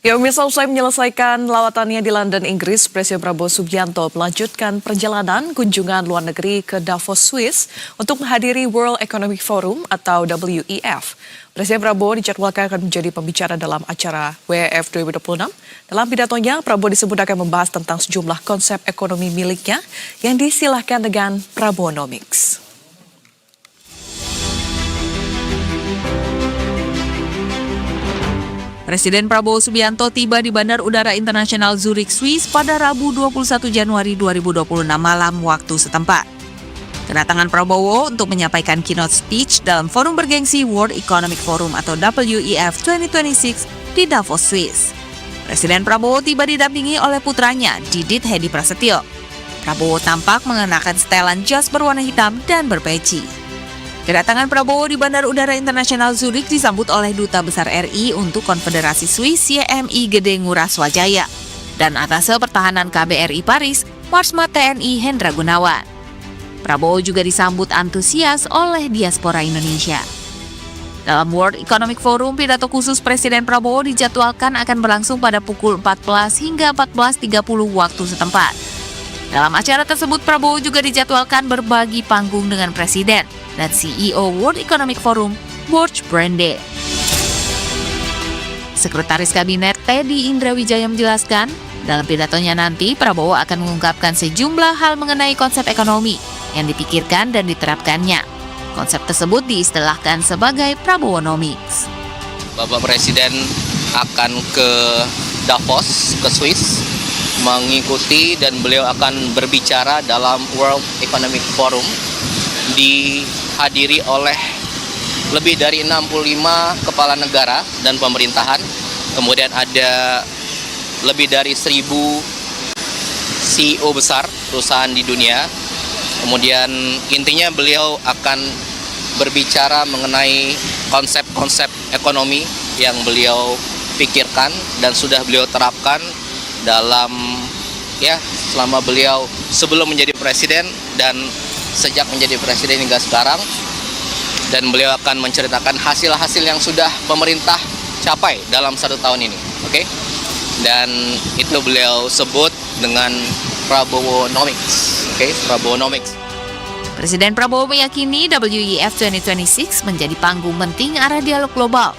Ya, pemirsa, usai menyelesaikan lawatannya di London, Inggris, Presiden Prabowo Subianto melanjutkan perjalanan kunjungan luar negeri ke Davos, Swiss untuk menghadiri World Economic Forum atau WEF. Presiden Prabowo dijadwalkan akan menjadi pembicara dalam acara WEF 2026. Dalam pidatonya, Prabowo disebut akan membahas tentang sejumlah konsep ekonomi miliknya yang disilahkan dengan Prabowonomics. Presiden Prabowo Subianto tiba di Bandar Udara Internasional Zurich, Swiss pada Rabu 21 Januari 2026 malam waktu setempat. Kedatangan Prabowo untuk menyampaikan keynote speech dalam forum bergengsi World Economic Forum atau WEF 2026 di Davos, Swiss. Presiden Prabowo tiba didampingi oleh putranya, Didit Hedi Prasetyo. Prabowo tampak mengenakan setelan jas berwarna hitam dan berpeci. Kedatangan Prabowo di Bandar Udara Internasional Zurich disambut oleh Duta Besar RI untuk Konfederasi Swiss YMI Gede Ngurah Swajaya dan Atase Pertahanan KBRI Paris, Marsma TNI Hendra Gunawan. Prabowo juga disambut antusias oleh diaspora Indonesia. Dalam World Economic Forum, pidato khusus Presiden Prabowo dijadwalkan akan berlangsung pada pukul 14 hingga 14.30 waktu setempat. Dalam acara tersebut, Prabowo juga dijadwalkan berbagi panggung dengan Presiden dan CEO World Economic Forum, George Brande. Sekretaris Kabinet Teddy Indrawijaya menjelaskan, dalam pidatonya nanti Prabowo akan mengungkapkan sejumlah hal mengenai konsep ekonomi yang dipikirkan dan diterapkannya. Konsep tersebut diistilahkan sebagai Prabowonomics. Bapak Presiden akan ke Davos, ke Swiss, mengikuti dan beliau akan berbicara dalam World Economic Forum, dihadiri oleh lebih dari 65 kepala negara dan pemerintahan. Kemudian ada lebih dari 1.000 CEO besar perusahaan di dunia. Kemudian intinya beliau akan berbicara mengenai konsep-konsep ekonomi yang beliau pikirkan dan sudah beliau terapkan dalam selama beliau sebelum menjadi presiden dan sejak menjadi presiden hingga sekarang, dan beliau akan menceritakan hasil-hasil yang sudah pemerintah capai dalam 1 tahun ini, oke? Dan itu beliau sebut dengan Prabowonomics, oke? Prabowonomics. Presiden Prabowo meyakini WEF 2026 menjadi panggung penting arah dialog global.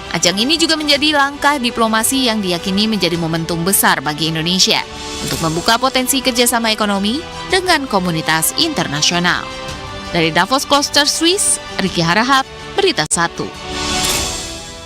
Ajang ini juga menjadi langkah diplomasi yang diyakini menjadi momentum besar bagi Indonesia untuk membuka potensi kerjasama ekonomi dengan komunitas internasional. Dari Davos Kloster, Swiss, Riki Harahap, Berita 1.